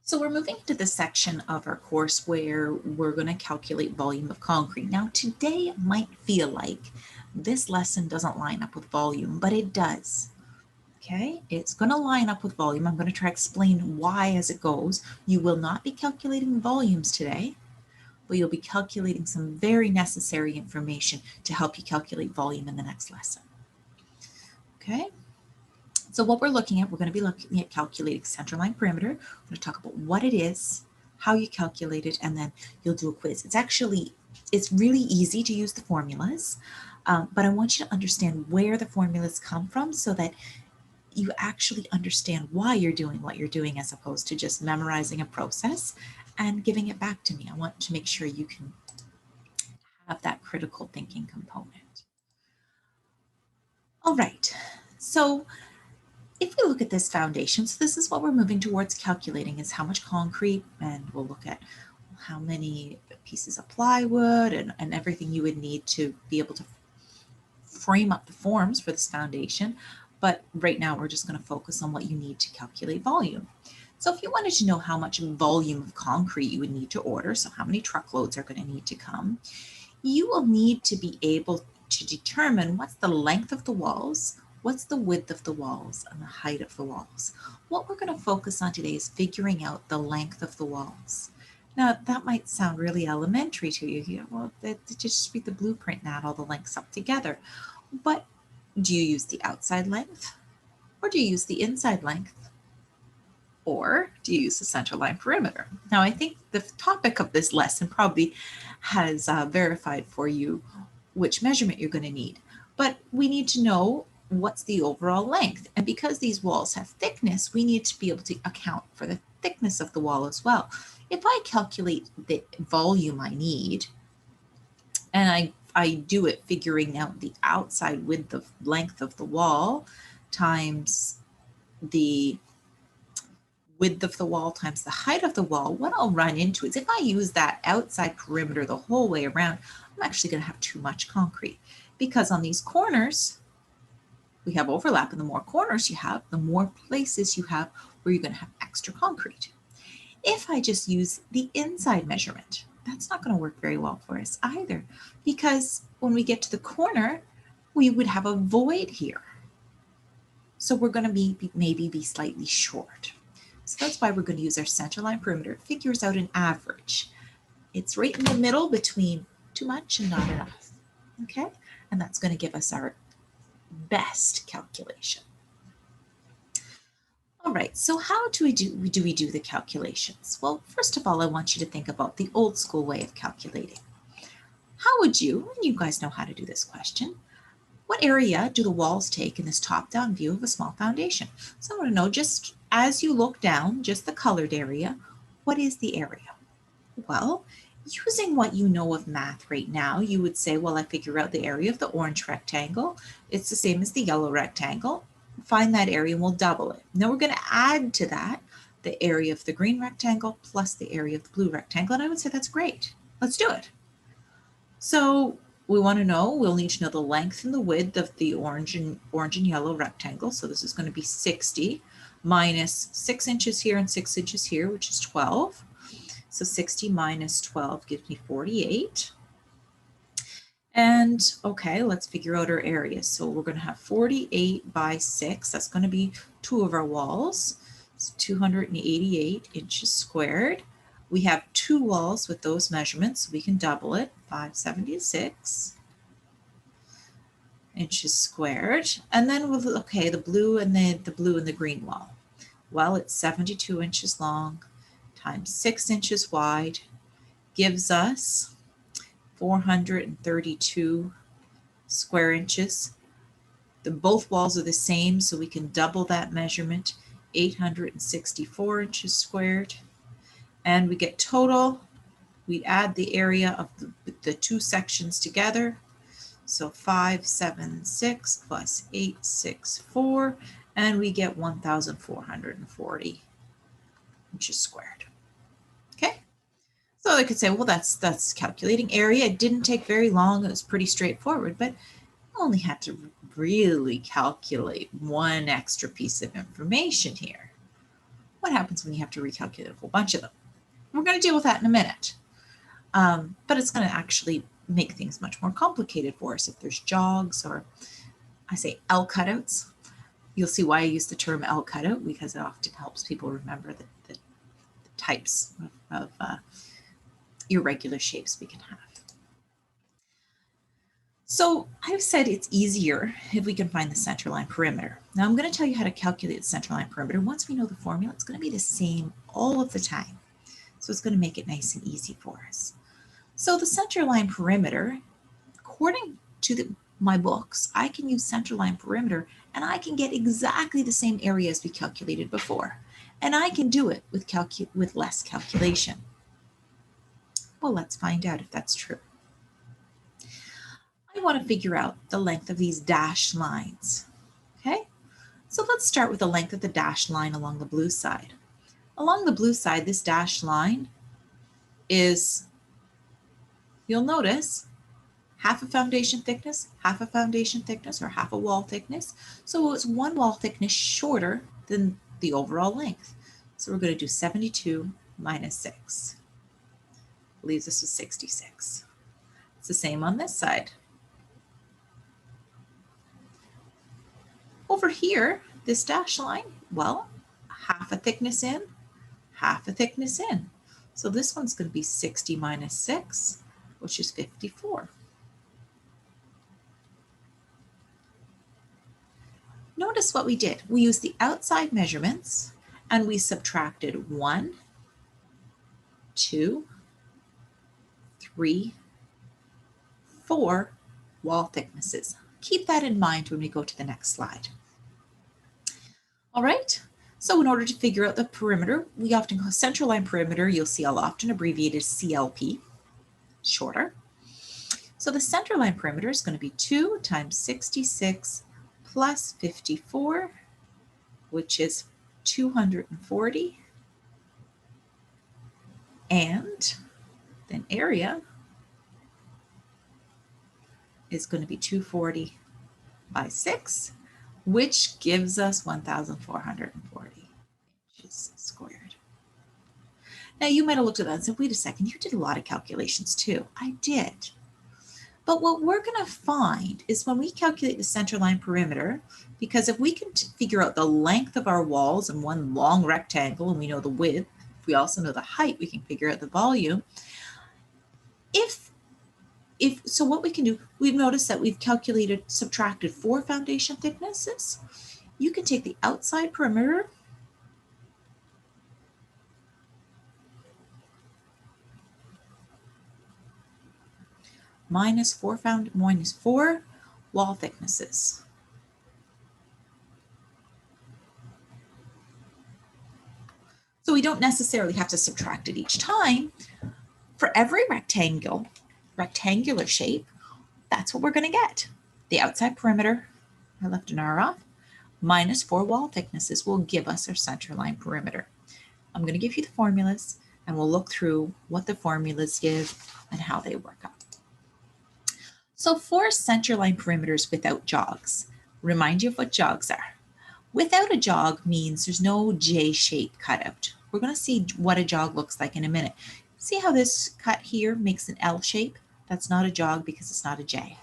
So we're moving to the section of our course where we're going to calculate volume of concrete. Now today it might feel like this lesson doesn't line up with volume, but it does. Okay, it's going to line up with volume. I'm going to try to explain why as it goes. You will not be calculating volumes today, but you'll be calculating some very necessary information to help you calculate volume in the next lesson. Okay. So what we're looking at, we're going to be looking at calculating centerline perimeter. We're going to talk about what it is, how you calculate it, and then you'll do a quiz. It's really easy to use the formulas, but I want you to understand where the formulas come from so that you actually understand why you're doing what you're doing as opposed to just memorizing a process and giving it back to me. I want to make sure you can have that critical thinking component. All right, so if we look at this foundation, so this is what we're moving towards calculating is how much concrete, and we'll look at how many pieces of plywood and everything you would need to be able to frame up the forms for this foundation. But right now we're just going to focus on what you need to calculate volume. So if you wanted to know how much volume of concrete you would need to order, so how many truckloads are going to need to come, you will need to be able to determine what's the length of the walls, what's the width of the walls, and the height of the walls. What we're going to focus on today is figuring out the length of the walls. Now, that might sound really elementary to you. Well, just read the blueprint and add all the lengths up together. But do you use the outside length? Or do you use the inside length? Or do you use the centerline perimeter? Now, I think the topic of this lesson probably has verified for you which measurement you're going to need. But we need to know what's the overall length. And because these walls have thickness, we need to be able to account for the thickness of the wall as well. If I calculate the volume I need, and I do it figuring out the outside width of length of the wall times the width of the wall times the height of the wall, what I'll run into is if I use that outside perimeter the whole way around, I'm actually going to have too much concrete because on these corners, we have overlap, and the more corners you have, the more places you have where you're going to have extra concrete. If I just use the inside measurement, that's not going to work very well for us either, because when we get to the corner, we would have a void here. So we're going to maybe be slightly short. So that's why we're going to use our centerline perimeter. It figures out an average. It's right in the middle between too much and not enough. Okay, and that's going to give us our best calculation. All right, so how do we do the calculations? Well, first of all, I want you to think about the old school way of calculating. How would you, and you guys know how to do this question, what area do the walls take in this top-down view of a small foundation? So I want to know, just as you look down, just the colored area, what is the area? Well, using what you know of math right now, you would say, well, I figure out the area of the orange rectangle. It's the same as the yellow rectangle. Find that area and we'll double it. Now we're going to add to that the area of the green rectangle plus the area of the blue rectangle. And I would say that's great. Let's do it. So we'll need to know the length and the width of the orange and yellow rectangle. So this is going to be 60 minus 6 inches here and 6 inches here, which is 12. So 60 minus 12 gives me 48. And okay, let's figure out our area. So we're going to have 48 by 6. That's going to be two of our walls. It's 288 inches squared. We have two walls with those measurements, so we can double it. 576 inches squared. And then the blue and the green wall. Well, it's 72 inches long times 6 inches wide gives us 432 square inches. Both walls are the same, so we can double that measurement, 864 inches squared. And we get total, we add the area of the two sections together. So 576 plus 864, and we get 1,440 inches squared. Okay, so I could say, well, that's calculating area. It didn't take very long. It was pretty straightforward, but I only had to really calculate one extra piece of information here. what happens when you have to recalculate a whole bunch of them? We're going to deal with that in a minute. But it's going to actually make things much more complicated for us if there's jogs or I say L cutouts. You'll see why I use the term L cutout, because it often helps people remember the types of irregular shapes we can have. So I've said it's easier if we can find the centerline perimeter. Now I'm going to tell you how to calculate the centerline perimeter. Once we know the formula, it's going to be the same all of the time. So it's going to make it nice and easy for us. So the centerline perimeter, according to my books, I can use centerline perimeter and I can get exactly the same area as we calculated before. And I can do it with less calculation. Well, let's find out if that's true. I want to figure out the length of these dashed lines. Okay, so let's start with the length of the dashed line along the blue side. Along the blue side, this dashed line is, you'll notice, half a foundation thickness, half a foundation thickness, or half a wall thickness. So it's one wall thickness shorter than the overall length. So we're going to do 72 minus 6. Leaves us with 66. It's the same on this side. Over here, this dashed line, well, half a thickness in, half a thickness in. So this one's going to be 60 minus 6, which is 54. Notice what we did. We used the outside measurements and we subtracted 1, 2, 3, 4 wall thicknesses. Keep that in mind when we go to the next slide. All right, so in order to figure out the perimeter, we often call centerline perimeter, you'll see I'll often abbreviate as CLP, shorter. So the centerline perimeter is going to be 2 times 66 plus 54, which is 240. And then area is going to be 240 by 6, which gives us 1,440 inches squared. Now you might have looked at that and said, wait a second, you did a lot of calculations too. I did. But what we're going to find is when we calculate the centerline perimeter, because if we can figure out the length of our walls in one long rectangle and we know the width, if we also know the height, we can figure out the volume. So what we can do, we've noticed that we've subtracted 4 foundation thicknesses. You can take the outside perimeter minus 4 wall thicknesses. So we don't necessarily have to subtract it each time. For every rectangular shape, that's what we're going to get. The outside perimeter, I left an R off, minus 4 wall thicknesses will give us our centerline perimeter. I'm going to give you the formulas and we'll look through what the formulas give and how they work out. So for centerline perimeters without jogs, remind you of what jogs are. Without a jog means there's no J shape cutout. We're going to see what a jog looks like in a minute. See how this cut here makes an L shape? That's not a jog because it's not a J.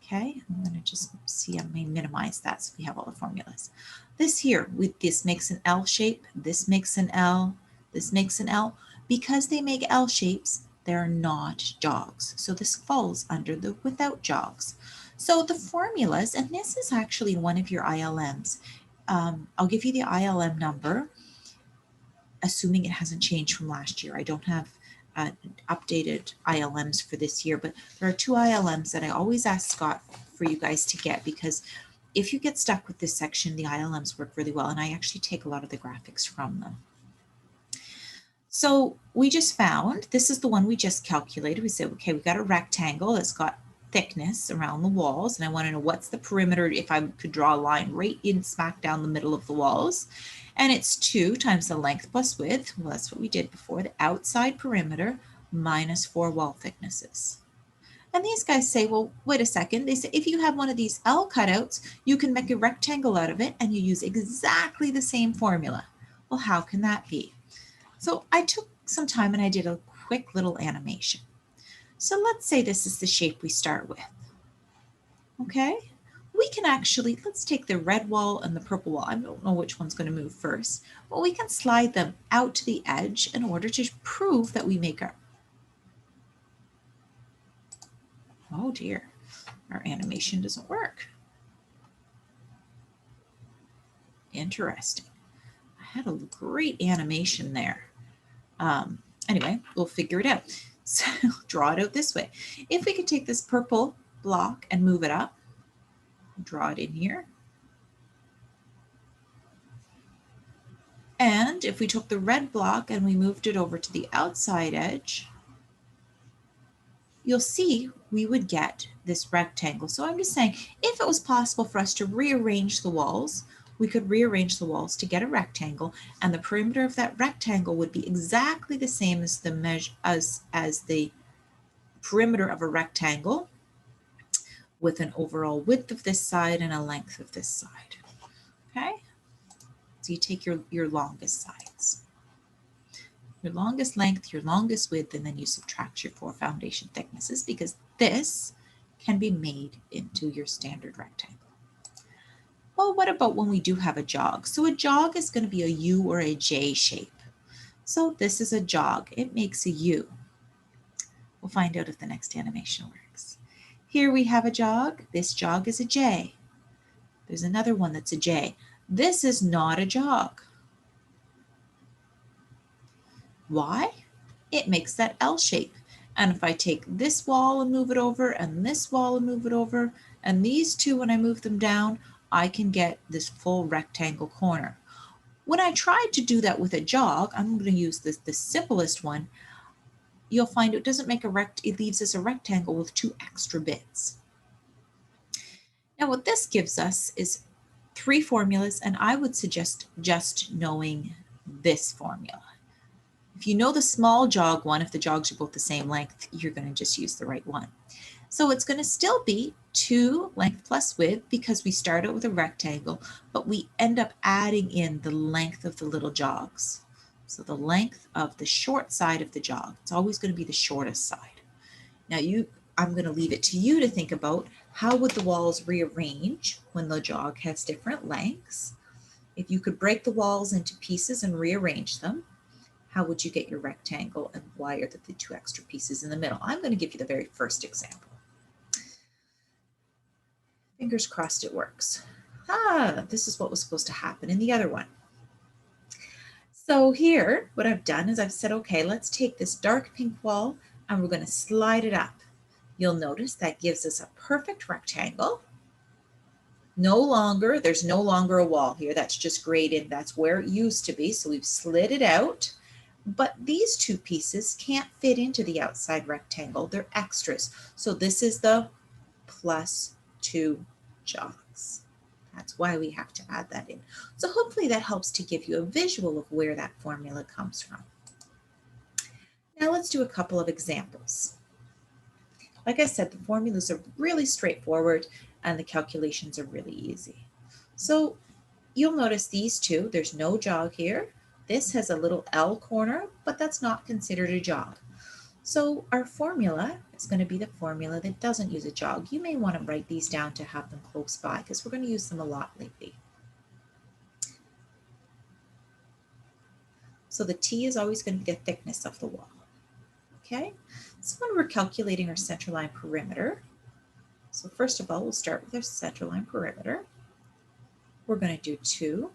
Okay, I'm going to just see, I may minimize that so we have all the formulas. This here, this makes an L shape, this makes an L, this makes an L. Because they make L shapes, they're not jogs. So this falls under the without jogs. So the formulas, and this is actually one of your ILMs. I'll give you the ILM number, assuming it hasn't changed from last year. I don't have updated ILMs for this year, but there are 2 ILMs that I always ask Scott for you guys to get, because if you get stuck with this section, the ILMs work really well, and I actually take a lot of the graphics from them. So we just found, this is the one we just calculated. We said, okay, we've got a rectangle that's got thickness around the walls, and I want to know what's the perimeter if I could draw a line right in smack down the middle of the walls. And it's 2 times the length plus width. Well, that's what we did before, the outside perimeter minus 4 wall thicknesses. And these guys say, well, wait a second. They say if you have one of these L cutouts, you can make a rectangle out of it and you use exactly the same formula. Well, how can that be? So I took some time and I did a quick little animation. So let's say this is the shape we start with. Okay, we can actually, let's take the red wall and the purple wall. I don't know which one's going to move first, but we can slide them out to the edge in order to prove that we make oh dear, our animation doesn't work. Interesting. I had a great animation there. Anyway, we'll figure it out. So draw it out this way. If we could take this purple block and move it up, draw it in here. And if we took the red block and we moved it over to the outside edge, you'll see we would get this rectangle. So I'm just saying, if it was possible for us to rearrange the walls, we could rearrange the walls to get a rectangle, and the perimeter of that rectangle would be exactly the same as the measure as the perimeter of a rectangle, with an overall width of this side and a length of this side. Okay, so you take your longest sides, your longest length, your longest width, and then you subtract your 4 foundation thicknesses, because this can be made into your standard rectangle. Well, what about when we do have a jog? So a jog is going to be a U or a J shape. So this is a jog. It makes a U. We'll find out if the next animation works. Here we have a jog. This jog is a J. There's another one that's a J. This is not a jog. Why? It makes that L shape. And if I take this wall and move it over, and this wall and move it over, and these two, when I move them down, I can get this full rectangle corner. When I tried to do that with a jog, I'm going to use the simplest one. You'll find it doesn't make it leaves us a rectangle with 2 extra bits. Now what this gives us is 3 formulas, and I would suggest just knowing this formula. If you know the small jog one, if the jogs are both the same length, you're going to just use the right one. So it's going to still be 2 length plus width, because we start out with a rectangle, but we end up adding in the length of the little jogs. So the length of the short side of the jog, it's always going to be the shortest side. Now I'm going to leave it to you to think about how would the walls rearrange when the jog has different lengths. If you could break the walls into pieces and rearrange them, how would you get your rectangle, and why are the 2 extra pieces in the middle? I'm going to give you the very first example. Fingers crossed it works. This is what was supposed to happen in the other one. So here, what I've done is I've said, okay, let's take this dark pink wall and we're going to slide it up. You'll notice that gives us a perfect rectangle. There's no longer a wall here. That's just graded. That's where it used to be. So we've slid it out. But these 2 pieces can't fit into the outside rectangle. They're extras. So this is the plus 2 jogs. That's why we have to add that in. So hopefully that helps to give you a visual of where that formula comes from. Now let's do a couple of examples. Like I said, the formulas are really straightforward and the calculations are really easy. So you'll notice these 2, there's no jog here. This has a little L corner, but that's not considered a jog. So our formula is going to be the formula that doesn't use a jog. You may want to write these down to have them close by, because we're going to use them a lot lately. So the T is always going to be the thickness of the wall. Okay, so when we're calculating our centerline perimeter, so first of all, we'll start with our centerline perimeter. We're going to do 2.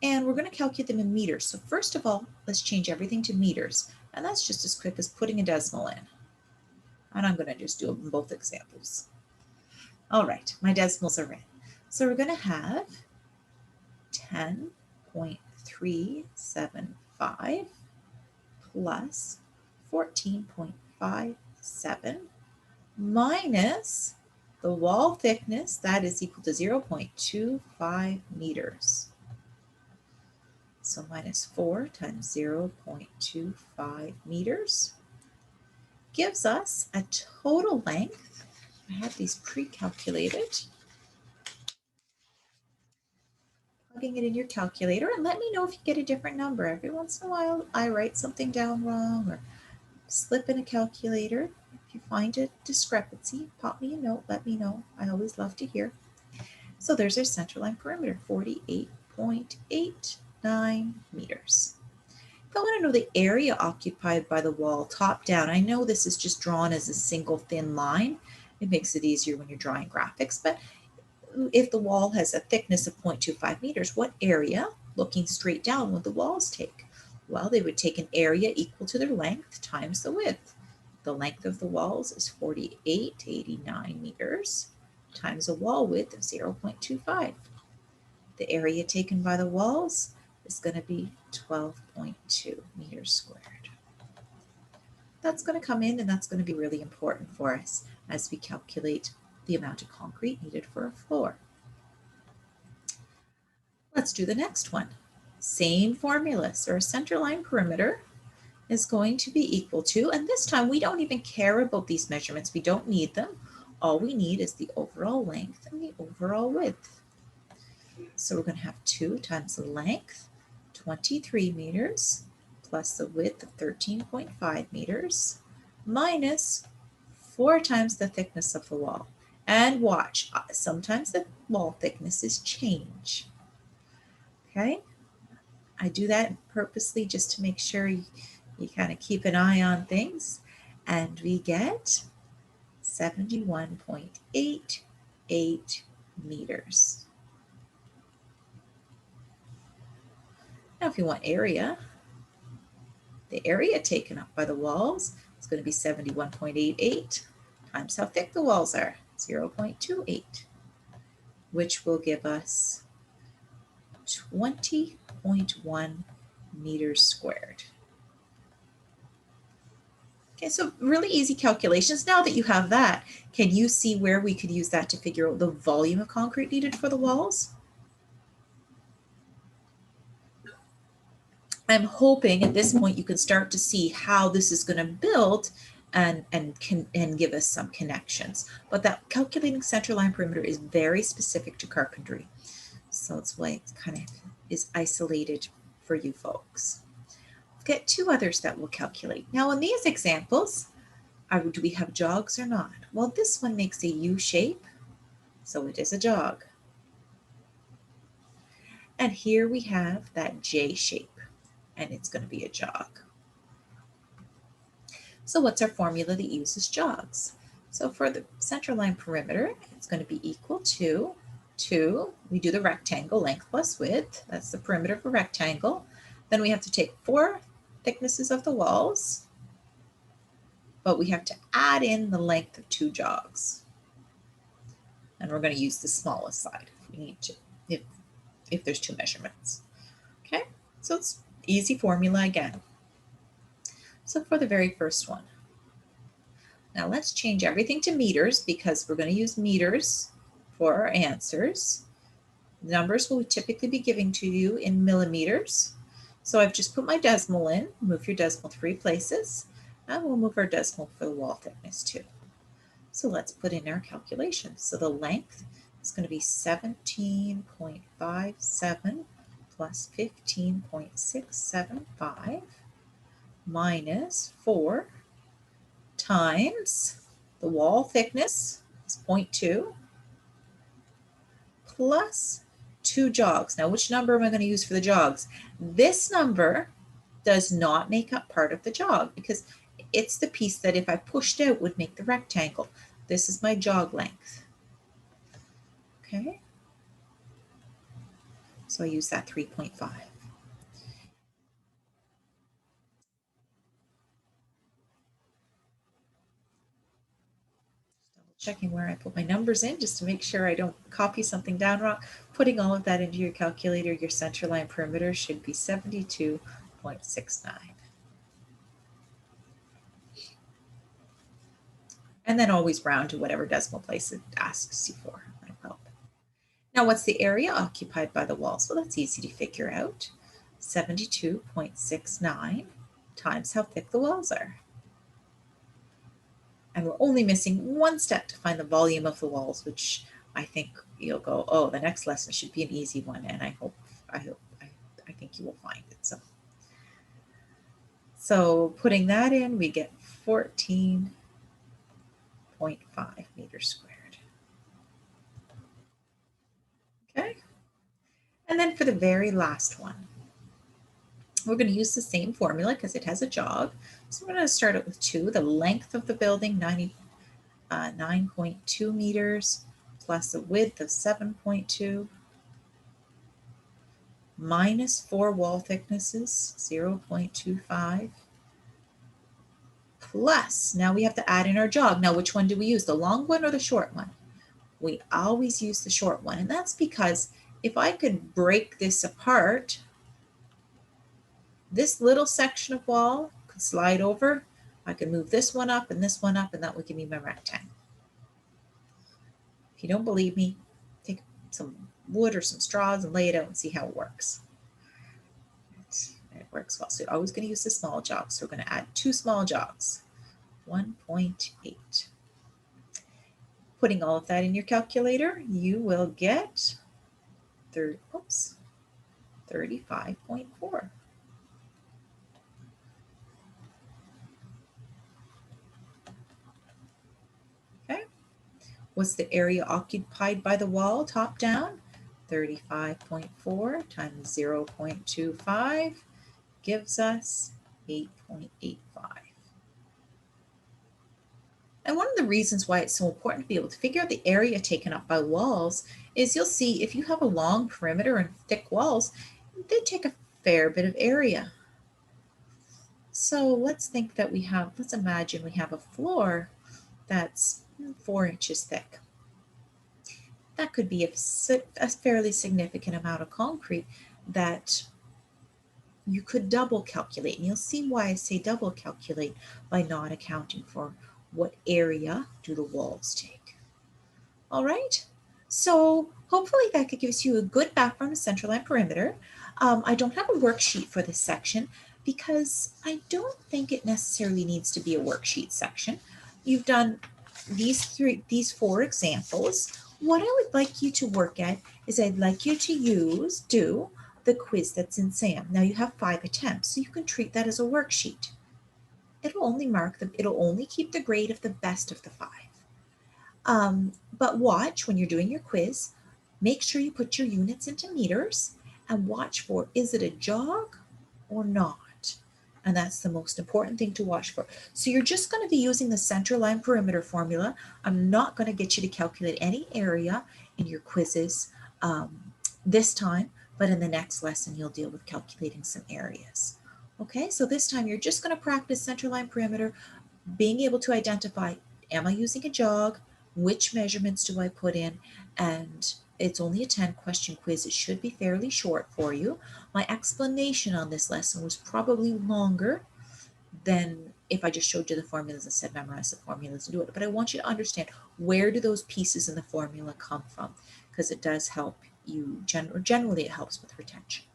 And we're going to calculate them in meters. So first of all, let's change everything to meters. And that's just as quick as putting a decimal in. And I'm going to just do them in both examples. All right, my decimals are in. So we're going to have 10.375 plus 14.57 minus the wall thickness, that is equal to 0.25 meters. So minus 4 times 0.25 meters gives us a total length. I have these pre-calculated. plugging it in your calculator, and let me know if you get a different number. Every once in a while, I write something down wrong or slip in a calculator. If you find a discrepancy, pop me a note, let me know. I always love to hear. So there's our centerline perimeter, 48.89 meters. If I want to know the area occupied by the wall top down, I know this is just drawn as a single thin line. It makes it easier when you're drawing graphics, but if the wall has a thickness of 0.25 meters, what area, looking straight down, would the walls take? Well, they would take an area equal to their length times the width. The length of the walls is 48.89 meters times a wall width of 0.25. The area taken by the walls is going to be 12.2 meters squared. That's going to come in, and that's going to be really important for us as we calculate the amount of concrete needed for a floor. Let's do the next one. Same formula. So our centerline perimeter is going to be equal to, and this time we don't even care about these measurements. We don't need them. All we need is the overall length and the overall width. So we're going to have 2 times the length, 23 meters, plus the width of 13.5 meters, minus 4 times the thickness of the wall. And watch, sometimes the wall thicknesses change. Okay, I do that purposely just to make sure you kind of keep an eye on things. And we get 71.88 meters. Now if you want area, the area taken up by the walls is going to be 71.88 times how thick the walls are, 0.28, which will give us 20.1 meters squared. Okay, so really easy calculations. Now that you have that, can you see where we could use that to figure out the volume of concrete needed for the walls? I'm hoping at this point you can start to see how this is going to build and give us some connections. But that calculating centerline perimeter is very specific to carpentry. So that's why it kind of is isolated for you folks. We've got 2 others that we'll calculate. Now in these examples, do we have jogs or not? Well, this one makes a U shape, so it is a jog. And here we have that J shape, and it's going to be a jog. So what's our formula that uses jogs? So for the centerline perimeter, it's going to be equal to 2. We do the rectangle, length plus width. That's the perimeter of a rectangle. Then we have to take 4 thicknesses of the walls, but we have to add in the length of 2 jogs. And we're going to use the smallest side if we need to, if there's 2 measurements. Okay, so it's easy formula again. So for the very first one, now let's change everything to meters because we're going to use meters for our answers. The numbers will typically be given to you in millimeters. So I've just put my decimal in, move your decimal 3 places, and we'll move our decimal for the wall thickness too. So let's put in our calculations. So the length is going to be 17.57 plus 15.675 minus 4 times the wall thickness is 0.2 plus 2 jogs. Now, which number am I going to use for the jogs? This number does not make up part of the jog because it's the piece that if I pushed out would make the rectangle. This is my jog length. Okay. So I use that 3.5. Checking where I put my numbers in just to make sure I don't copy something down wrong. Putting all of that into your calculator, your centerline perimeter should be 72.69. And then always round to whatever decimal place it asks you for. Now, what's the area occupied by the walls? Well, that's easy to figure out. 72.69 times how thick the walls are. And we're only missing 1 step to find the volume of the walls, which I think you'll go, oh, the next lesson should be an easy one. And I hope I think you will find it. So putting that in, we get 14.5 meters squared. Okay. And then for the very last one, we're going to use the same formula because it has a jog. So we're going to start out with 2. The length of the building, 9.2 meters, plus a width of 7.2, minus 4 wall thicknesses, 0.25, plus, now we have to add in our jog. Now, which one do we use, the long one or the short one? We always use the short one, and that's because if I could break this apart, this little section of wall could slide over. I could move this one up, and that would give me my rectangle. If you don't believe me, take some wood or some straws and lay it out and see how it works. It works well. So you're always going to use the small jog. So we're going to add 2 small jogs, 1.8. Putting all of that in your calculator, you will get 35.4. Okay. What's the area occupied by the wall, top down? 35.4 times 0.25 gives us 8.85. And one of the reasons why it's so important to be able to figure out the area taken up by walls is you'll see if you have a long perimeter and thick walls, they take a fair bit of area. So let's imagine we have a floor that's 4 inches thick. That could be a fairly significant amount of concrete that you could double calculate. And you'll see why I say double calculate by not accounting for what area do the walls take. All right, so hopefully that could give you a good background of Centerline perimeter. I don't have a worksheet for this section because I don't think it necessarily needs to be a worksheet section. You've done these 4 examples. What I would like you to work at is I'd like you to do the quiz that's in SAM. Now you have 5 attempts, so you can treat that as a worksheet. It'll only keep the grade of the best of the 5. But watch when you're doing your quiz, make sure you put your units into meters and watch for, is it a jog or not? And that's the most important thing to watch for. So you're just going to be using the Centerline perimeter formula. I'm not going to get you to calculate any area in your quizzes this time, but in the next lesson, you'll deal with calculating some areas. Okay, so this time you're just going to practice Centerline perimeter, being able to identify, am I using a jog? Which measurements do I put in? And it's only a 10-question quiz. It should be fairly short for you. My explanation on this lesson was probably longer than if I just showed you the formulas and said memorize the formulas and do it. But I want you to understand, where do those pieces in the formula come from? Because it does help you, generally it helps with retention.